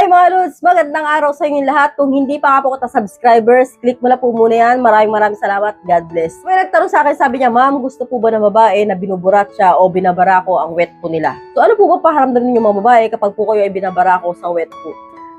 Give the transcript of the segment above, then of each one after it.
mga Lods, magandang araw sa inyo lahat. Kung hindi pa po kita subscribers, click mo na po muna yan. Maraming salamat. God bless. May nagtanong sa akin, sabi niya, ma'am, gusto po ba ng babae na binuburat siya o binabarako ang wet po nila? So ano po ba pakiramdam ninyo mga babae kapag po kayo ay binabarako sa wet po?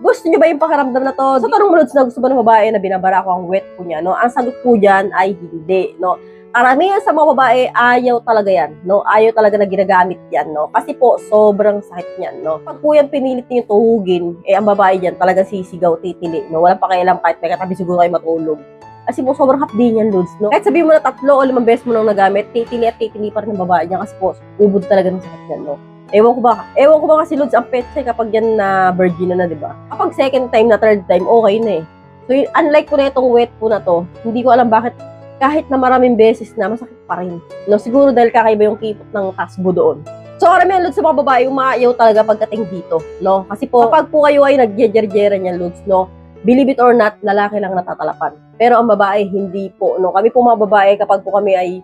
Gusto niyo ba yung pakiramdam na to? So tanong mo Lods na gusto ba ng babae na binabarako ang wet po niya? No? Ang sagot po dyan ay hindi. No? Karamihan sa mga babae, ayaw talaga yan, no? Ayaw talaga na ginagamit yan, no? Kasi po, sobrang sakit niyan, no? Pag po yan pinilit niyo tuhugin, ang babae dyan talagang sisigaw, titili, no? Walang pakialam kahit may katabi siguro kayo matulog. Kasi po, sobrang hapdi niyan, Lods, no? Kahit sabihin mo na 3 o 5 beses mo nang nagamit, titili at titili pa rin ng babae niya kasi po, ubod talaga ng sakit niyan, no? Ewan ko ba kasi, Lods, ang petsa kapag yan na virgin na, di ba? Kapag second time na, third time, okay na eh. So, unlike po na itong wet po na to, hindi ko alam bakit kahit na maraming beses na, masakit pa rin. No, siguro dahil kakaiba yung kipot ng tasbo doon. So, karamihan, Lods, sa mga babae, umaayaw talaga pagdating dito, no? Kasi po, kapag po kayo ay nagjejerjera niyan, Lods, no? Believe it or not, lalaki lang natatalapan. Pero ang babae, hindi po, no? Kami po mga babae, kapag po kami ay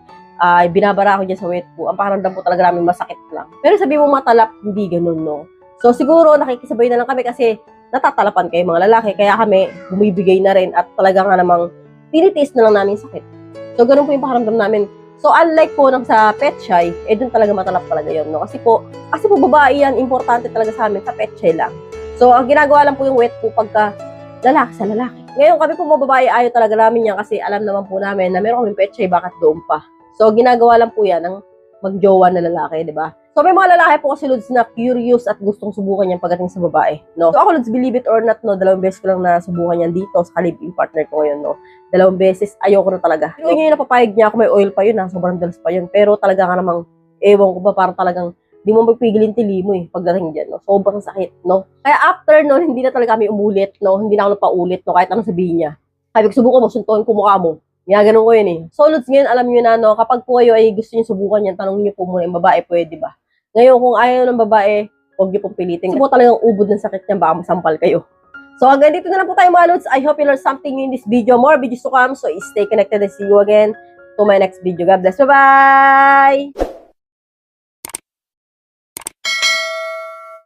binabara ko dyan sa wet po, ang pakiramdam po talaga namin masakit lang. Pero sabi mo matalap, hindi ganun, no? So, siguro, nakikisabay na lang kami kasi natatalapan kayo mga lalaki, kaya kami bumibigay na rin at talaga nga namang tinitiis na lang namin sakit. So, ganun po yung pakiramdam namin. So, unlike po nang sa pet shy, dun talaga matalap talaga yun, no? Kasi po babae yan, importante talaga sa amin, sa pet shy lang. So, ang ginagawa lang po yung wet po pagka lalaki sa lalaki. Ngayon, kami po mga babae, ayaw talaga namin yan kasi alam naman po namin na meron kaming pet shy, bakit doon pa. So, ginagawa lang po yan ng magjowa na lalaki, di ba? So, may mga lalaki po kasi, Lods, na curious at gustong subukan yan pagdating sa babae, no? So, ako, Lods, believe it or not, no, 2 beses ko lang nasubukan yan dito sa live-in partner ko ngayon, no? 2 beses, ayoko na talaga. Pero ngayon napapayag niya ako, may oil pa yun, sobrang dalas pa yun. Pero talaga nga namang, ewan ko ba, parang talagang di mo magpigilin tili mo pagdating dyan, no? Sobrang sakit, no? Kaya after, no, hindi na talaga kami umulit, no? Hindi na ako napaulit, no? Kahit anong sabihin niya. Sabi ko, subukan mo, suntuin ko mukha mo. Ganun ko yun eh. So, Lods, ngayon, alam niyo na, no, kapag po kayo ay gusto niyo subukan yan, tanong niyo po muna yung babae, pwede ba? Ngayon, kung ayaw ng babae, huwag niyo pong pilitin. Kasi po talagang ubod ng sakit niya, baka masampal kayo. So, hanggang dito na lang po tayo mga Lods. I hope you learned something new in this video. More videos to come. So, stay connected and see you again to my next video. God bless. Bye-bye!